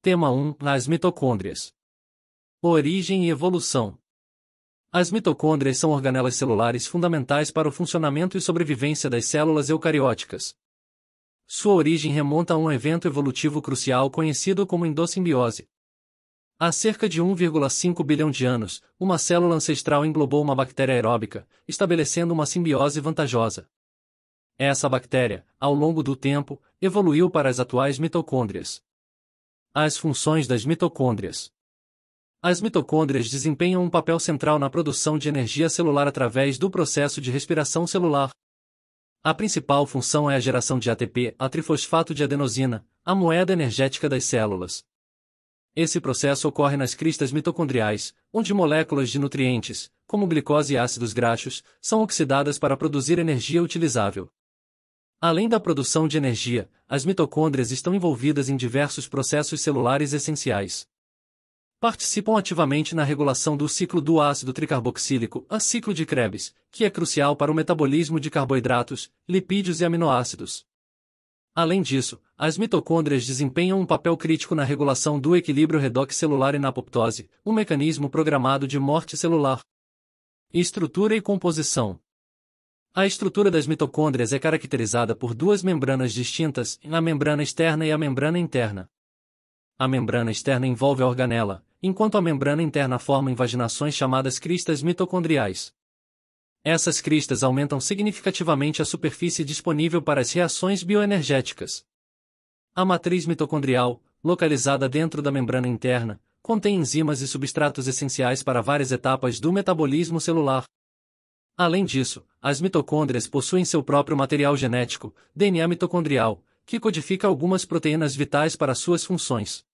Tema 1. As mitocôndrias. Origem e evolução. As mitocôndrias são organelas celulares fundamentais para o funcionamento e sobrevivência das células eucarióticas. Sua origem remonta a um evento evolutivo crucial conhecido como endossimbiose. Há cerca de 1,5 bilhão de anos, uma célula ancestral englobou uma bactéria aeróbica, estabelecendo uma simbiose vantajosa. Essa bactéria, ao longo do tempo, evoluiu para as atuais mitocôndrias. As funções das mitocôndrias. As mitocôndrias desempenham um papel central na produção de energia celular através do processo de respiração celular. A principal função é a geração de ATP, a trifosfato de adenosina, a moeda energética das células. Esse processo ocorre nas cristas mitocondriais, onde moléculas de nutrientes, como glicose e ácidos graxos, são oxidadas para produzir energia utilizável. Além da produção de energia, as mitocôndrias estão envolvidas em diversos processos celulares essenciais. Participam ativamente na regulação do ciclo do ácido tricarboxílico, a ciclo de Krebs, que é crucial para o metabolismo de carboidratos, lipídios e aminoácidos. Além disso, as mitocôndrias desempenham um papel crítico na regulação do equilíbrio redox celular e na apoptose, um mecanismo programado de morte celular. Estrutura e composição. A estrutura das mitocôndrias é caracterizada por duas membranas distintas, a membrana externa e a membrana interna. A membrana externa envolve a organela, enquanto a membrana interna forma invaginações chamadas cristas mitocondriais. Essas cristas aumentam significativamente a superfície disponível para as reações bioenergéticas. A matriz mitocondrial, localizada dentro da membrana interna, contém enzimas e substratos essenciais para várias etapas do metabolismo celular. Além disso, as mitocôndrias possuem seu próprio material genético, DNA mitocondrial, que codifica algumas proteínas vitais para suas funções.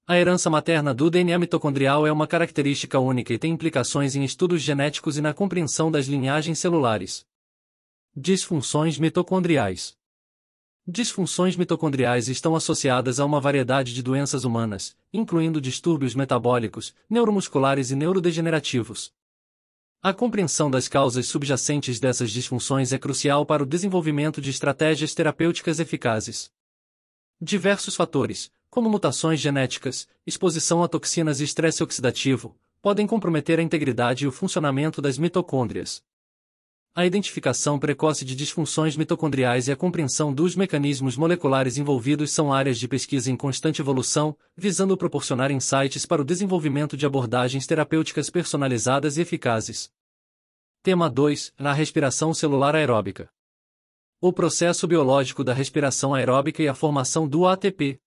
A herança materna do DNA mitocondrial é uma característica única e tem implicações em estudos genéticos e na compreensão das linhagens celulares. Disfunções mitocondriais. Disfunções mitocondriais estão associadas a uma variedade de doenças humanas, incluindo distúrbios metabólicos, neuromusculares e neurodegenerativos. A compreensão das causas subjacentes dessas disfunções é crucial para o desenvolvimento de estratégias terapêuticas eficazes. Diversos fatores, como mutações genéticas, exposição a toxinas e estresse oxidativo, podem comprometer a integridade e o funcionamento das mitocôndrias. A identificação precoce de disfunções mitocondriais e a compreensão dos mecanismos moleculares envolvidos são áreas de pesquisa em constante evolução, visando proporcionar insights para o desenvolvimento de abordagens terapêuticas personalizadas e eficazes. Tema 2. Na respiração celular aeróbica. O processo biológico da respiração aeróbica e a formação do ATP.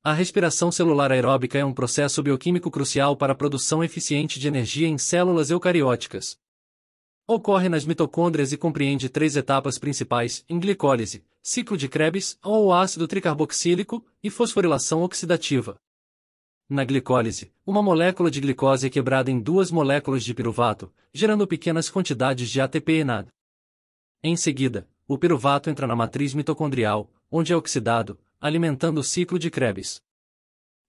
A respiração celular aeróbica é um processo bioquímico crucial para a produção eficiente de energia em células eucarióticas. Ocorre nas mitocôndrias e compreende três etapas principais, em glicólise, ciclo de Krebs, ou ácido tricarboxílico, e fosforilação oxidativa. Na glicólise, uma molécula de glicose é quebrada em duas moléculas de piruvato, gerando pequenas quantidades de ATP e NAD. Em seguida, o piruvato entra na matriz mitocondrial, onde é oxidado, alimentando o ciclo de Krebs.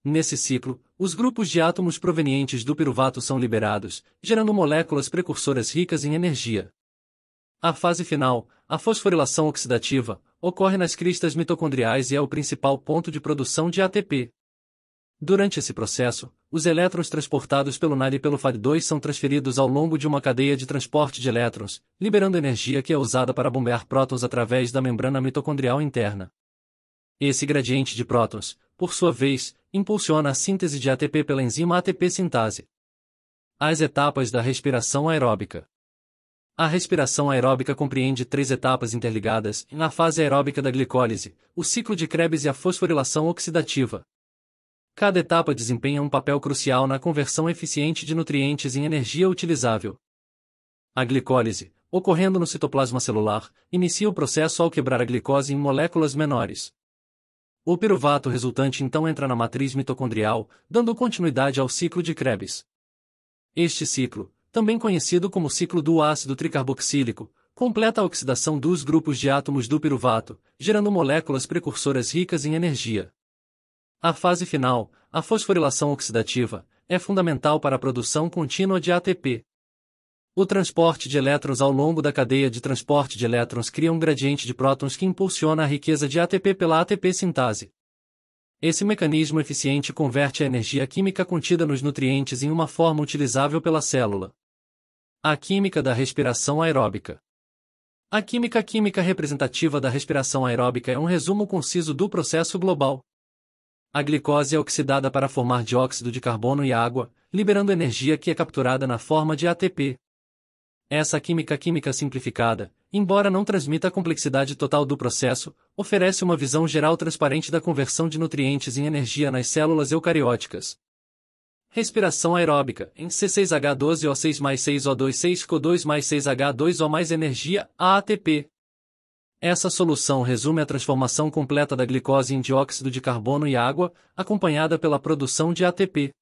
Nesse ciclo, os grupos de átomos provenientes do piruvato são liberados, gerando moléculas precursoras ricas em energia. A fase final, a fosforilação oxidativa, ocorre nas cristas mitocondriais e é o principal ponto de produção de ATP. Durante esse processo, os elétrons transportados pelo NAD e pelo Fad2 são transferidos ao longo de uma cadeia de transporte de elétrons, liberando energia que é usada para bombear prótons através da membrana mitocondrial interna. Esse gradiente de prótons, por sua vez, impulsiona a síntese de ATP pela enzima ATP sintase. As etapas da respiração aeróbica. A respiração aeróbica compreende três etapas interligadas, na fase aeróbica da glicólise, o ciclo de Krebs e a fosforilação oxidativa. Cada etapa desempenha um papel crucial na conversão eficiente de nutrientes em energia utilizável. A glicólise, ocorrendo no citoplasma celular, inicia o processo ao quebrar a glicose em moléculas menores. O piruvato resultante então entra na matriz mitocondrial, dando continuidade ao ciclo de Krebs. Este ciclo, também conhecido como ciclo do ácido tricarboxílico, completa a oxidação dos grupos de átomos do piruvato, gerando moléculas precursoras ricas em energia. A fase final, a fosforilação oxidativa, é fundamental para a produção contínua de ATP. O transporte de elétrons ao longo da cadeia de transporte de elétrons cria um gradiente de prótons que impulsiona a riqueza de ATP pela ATP sintase. Esse mecanismo eficiente converte a energia química contida nos nutrientes em uma forma utilizável pela célula. A química da respiração aeróbica. A química química representativa da respiração aeróbica é um resumo conciso do processo global. A glicose é oxidada para formar dióxido de carbono e água, liberando energia que é capturada na forma de ATP. Essa química química simplificada, embora não transmita a complexidade total do processo, oferece uma visão geral transparente da conversão de nutrientes em energia nas células eucarióticas. Respiração aeróbica, em C6H12O6 mais 6O2 6CO2 mais 6H2O mais energia, ATP. Essa solução resume a transformação completa da glicose em dióxido de carbono e água, acompanhada pela produção de ATP.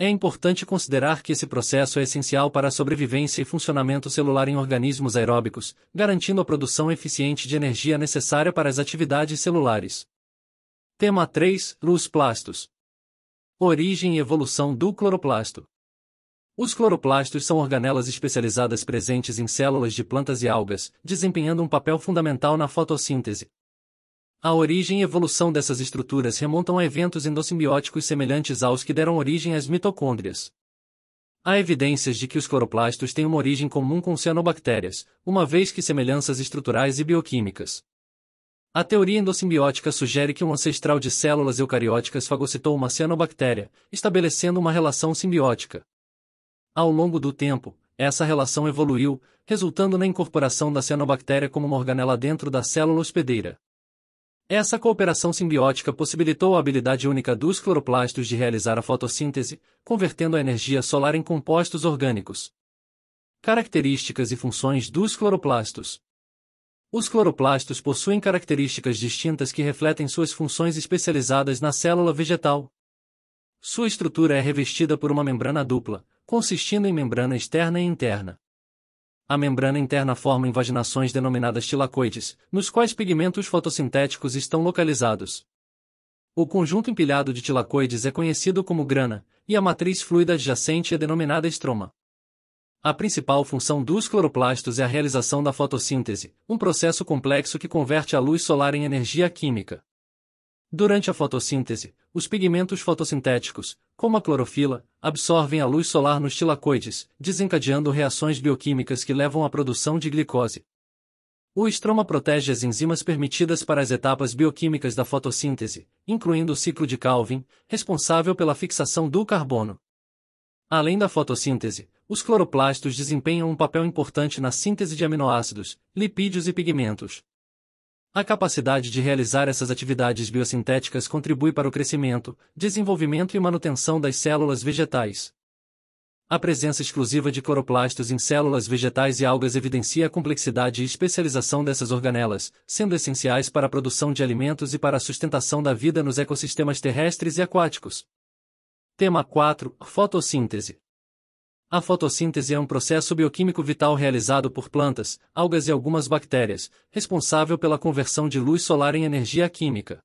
É importante considerar que esse processo é essencial para a sobrevivência e funcionamento celular em organismos aeróbicos, garantindo a produção eficiente de energia necessária para as atividades celulares. Tema 3: Luz plastos. Origem e evolução do cloroplasto. Os cloroplastos são organelas especializadas presentes em células de plantas e algas, desempenhando um papel fundamental na fotossíntese. A origem e evolução dessas estruturas remontam a eventos endossimbióticos semelhantes aos que deram origem às mitocôndrias. Há evidências de que os cloroplastos têm uma origem comum com cianobactérias, uma vez que semelhanças estruturais e bioquímicas. A teoria endossimbiótica sugere que um ancestral de células eucarióticas fagocitou uma cianobactéria, estabelecendo uma relação simbiótica. Ao longo do tempo, essa relação evoluiu, resultando na incorporação da cianobactéria como uma organela dentro da célula hospedeira. Essa cooperação simbiótica possibilitou a habilidade única dos cloroplastos de realizar a fotossíntese, convertendo a energia solar em compostos orgânicos. Características e funções dos cloroplastos. Os cloroplastos possuem características distintas que refletem suas funções especializadas na célula vegetal. Sua estrutura é revestida por uma membrana dupla, consistindo em membrana externa e interna. A membrana interna forma invaginações denominadas tilacoides, nos quais pigmentos fotossintéticos estão localizados. O conjunto empilhado de tilacoides é conhecido como grana, e a matriz fluida adjacente é denominada estroma. A principal função dos cloroplastos é a realização da fotossíntese, um processo complexo que converte a luz solar em energia química. Durante a fotossíntese, os pigmentos fotossintéticos, como a clorofila, absorvem a luz solar nos tilacoides, desencadeando reações bioquímicas que levam à produção de glicose. O estroma protege as enzimas permitidas para as etapas bioquímicas da fotossíntese, incluindo o ciclo de Calvin, responsável pela fixação do carbono. Além da fotossíntese, os cloroplastos desempenham um papel importante na síntese de aminoácidos, lipídios e pigmentos. A capacidade de realizar essas atividades biosintéticas contribui para o crescimento, desenvolvimento e manutenção das células vegetais. A presença exclusiva de cloroplastos em células vegetais e algas evidencia a complexidade e especialização dessas organelas, sendo essenciais para a produção de alimentos e para a sustentação da vida nos ecossistemas terrestres e aquáticos. Tema 4: Fotossíntese. A fotossíntese é um processo bioquímico vital realizado por plantas, algas e algumas bactérias, responsável pela conversão de luz solar em energia química.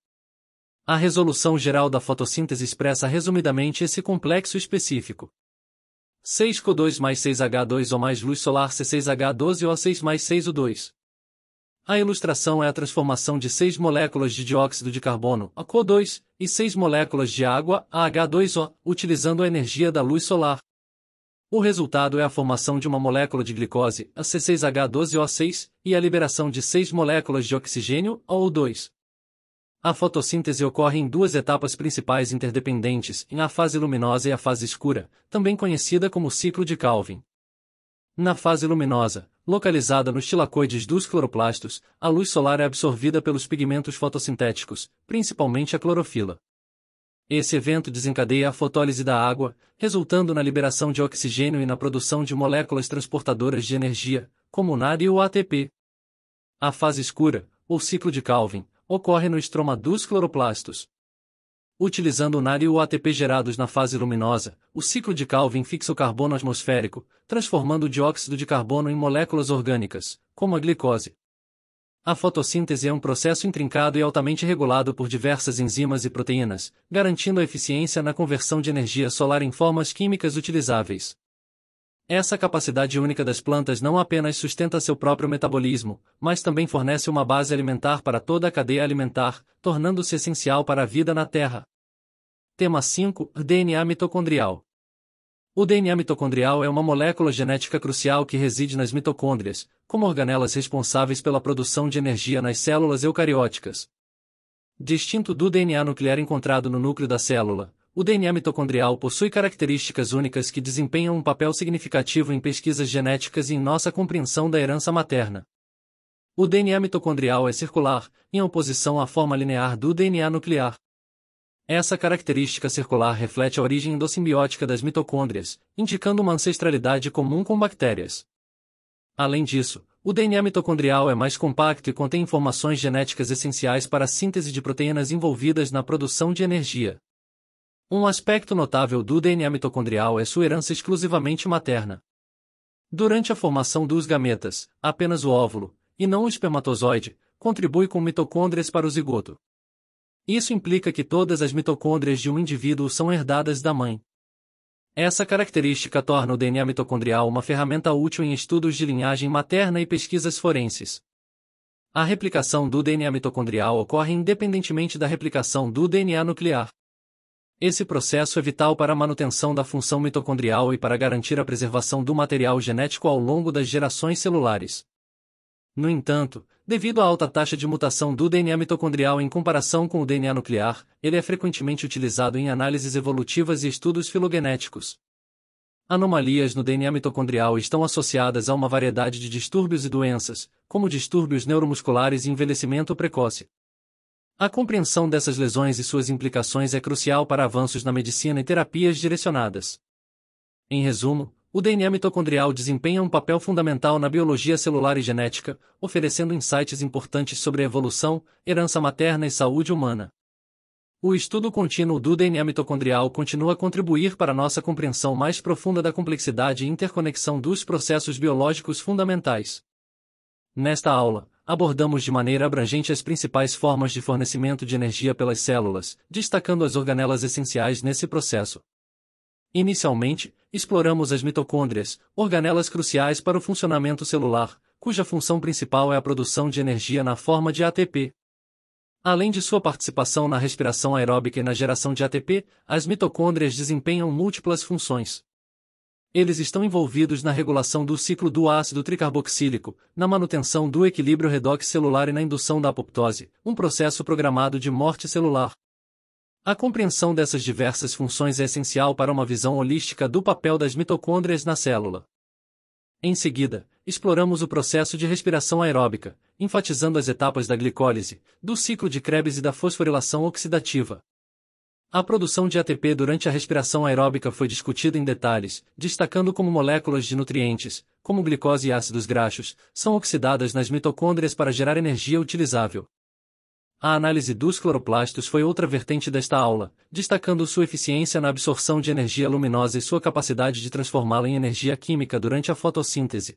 A resolução geral da fotossíntese expressa resumidamente esse complexo específico. 6CO2 mais 6H2O mais luz solar C6H12O6 mais 6O2. A ilustração é a transformação de 6 moléculas de dióxido de carbono, CO2, e 6 moléculas de água, H2O, utilizando a energia da luz solar. O resultado é a formação de uma molécula de glicose, a C6H12O6, e a liberação de 6 moléculas de oxigênio, O2. A fotossíntese ocorre em duas etapas principais interdependentes, em a fase luminosa e a fase escura, também conhecida como ciclo de Calvin. Na fase luminosa, localizada nos tilacoides dos cloroplastos, a luz solar é absorvida pelos pigmentos fotossintéticos, principalmente a clorofila. Esse evento desencadeia a fotólise da água, resultando na liberação de oxigênio e na produção de moléculas transportadoras de energia, como o NAD e o ATP. A fase escura, ou ciclo de Calvin, ocorre no estroma dos cloroplastos. Utilizando o NAD e o ATP gerados na fase luminosa, o ciclo de Calvin fixa o carbono atmosférico, transformando o dióxido de carbono em moléculas orgânicas, como a glicose. A fotossíntese é um processo intrincado e altamente regulado por diversas enzimas e proteínas, garantindo a eficiência na conversão de energia solar em formas químicas utilizáveis. Essa capacidade única das plantas não apenas sustenta seu próprio metabolismo, mas também fornece uma base alimentar para toda a cadeia alimentar, tornando-se essencial para a vida na Terra. Tema 5: DNA mitocondrial. O DNA mitocondrial é uma molécula genética crucial que reside nas mitocôndrias, como organelas responsáveis pela produção de energia nas células eucarióticas. Distinto do DNA nuclear encontrado no núcleo da célula, o DNA mitocondrial possui características únicas que desempenham um papel significativo em pesquisas genéticas e em nossa compreensão da herança materna. O DNA mitocondrial é circular, em oposição à forma linear do DNA nuclear. Essa característica circular reflete a origem endossimbiótica das mitocôndrias, indicando uma ancestralidade comum com bactérias. Além disso, o DNA mitocondrial é mais compacto e contém informações genéticas essenciais para a síntese de proteínas envolvidas na produção de energia. Um aspecto notável do DNA mitocondrial é sua herança exclusivamente materna. Durante a formação dos gametas, apenas o óvulo, e não o espermatozoide, contribui com mitocôndrias para o zigoto. Isso implica que todas as mitocôndrias de um indivíduo são herdadas da mãe. Essa característica torna o DNA mitocondrial uma ferramenta útil em estudos de linhagem materna e pesquisas forenses. A replicação do DNA mitocondrial ocorre independentemente da replicação do DNA nuclear. Esse processo é vital para a manutenção da função mitocondrial e para garantir a preservação do material genético ao longo das gerações celulares. No entanto, devido à alta taxa de mutação do DNA mitocondrial em comparação com o DNA nuclear, ele é frequentemente utilizado em análises evolutivas e estudos filogenéticos. Anomalias no DNA mitocondrial estão associadas a uma variedade de distúrbios e doenças, como distúrbios neuromusculares e envelhecimento precoce. A compreensão dessas lesões e suas implicações é crucial para avanços na medicina e terapias direcionadas. Em resumo, o DNA mitocondrial desempenha um papel fundamental na biologia celular e genética, oferecendo insights importantes sobre a evolução, herança materna e saúde humana. O estudo contínuo do DNA mitocondrial continua a contribuir para nossa compreensão mais profunda da complexidade e interconexão dos processos biológicos fundamentais. Nesta aula, abordamos de maneira abrangente as principais formas de fornecimento de energia pelas células, destacando as organelas essenciais nesse processo. Inicialmente, exploramos as mitocôndrias, organelas cruciais para o funcionamento celular, cuja função principal é a produção de energia na forma de ATP. Além de sua participação na respiração aeróbica e na geração de ATP, as mitocôndrias desempenham múltiplas funções. Eles estão envolvidos na regulação do ciclo do ácido tricarboxílico, na manutenção do equilíbrio redox celular e na indução da apoptose, um processo programado de morte celular. A compreensão dessas diversas funções é essencial para uma visão holística do papel das mitocôndrias na célula. Em seguida, exploramos o processo de respiração aeróbica, enfatizando as etapas da glicólise, do ciclo de Krebs e da fosforilação oxidativa. A produção de ATP durante a respiração aeróbica foi discutida em detalhes, destacando como moléculas de nutrientes, como glicose e ácidos graxos, são oxidadas nas mitocôndrias para gerar energia utilizável. A análise dos cloroplastos foi outra vertente desta aula, destacando sua eficiência na absorção de energia luminosa e sua capacidade de transformá-la em energia química durante a fotossíntese.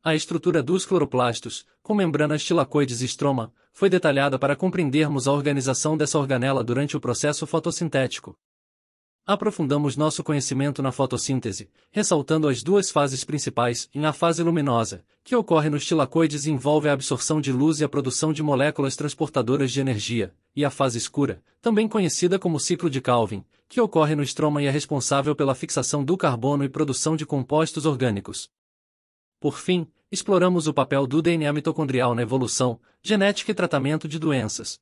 A estrutura dos cloroplastos, com membranas tilacoides e estroma, foi detalhada para compreendermos a organização dessa organela durante o processo fotossintético. Aprofundamos nosso conhecimento na fotossíntese, ressaltando as duas fases principais, a fase luminosa, que ocorre nos tilacoides e envolve a absorção de luz e a produção de moléculas transportadoras de energia, e a fase escura, também conhecida como ciclo de Calvin, que ocorre no estroma e é responsável pela fixação do carbono e produção de compostos orgânicos. Por fim, exploramos o papel do DNA mitocondrial na evolução, genética e tratamento de doenças.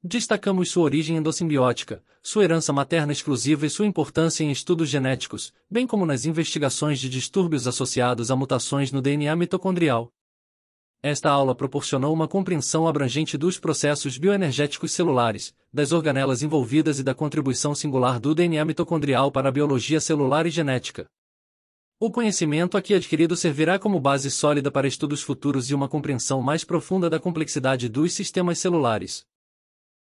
Destacamos sua origem endossimbiótica, sua herança materna exclusiva e sua importância em estudos genéticos, bem como nas investigações de distúrbios associados a mutações no DNA mitocondrial. Esta aula proporcionou uma compreensão abrangente dos processos bioenergéticos celulares, das organelas envolvidas e da contribuição singular do DNA mitocondrial para a biologia celular e genética. O conhecimento aqui adquirido servirá como base sólida para estudos futuros e uma compreensão mais profunda da complexidade dos sistemas celulares.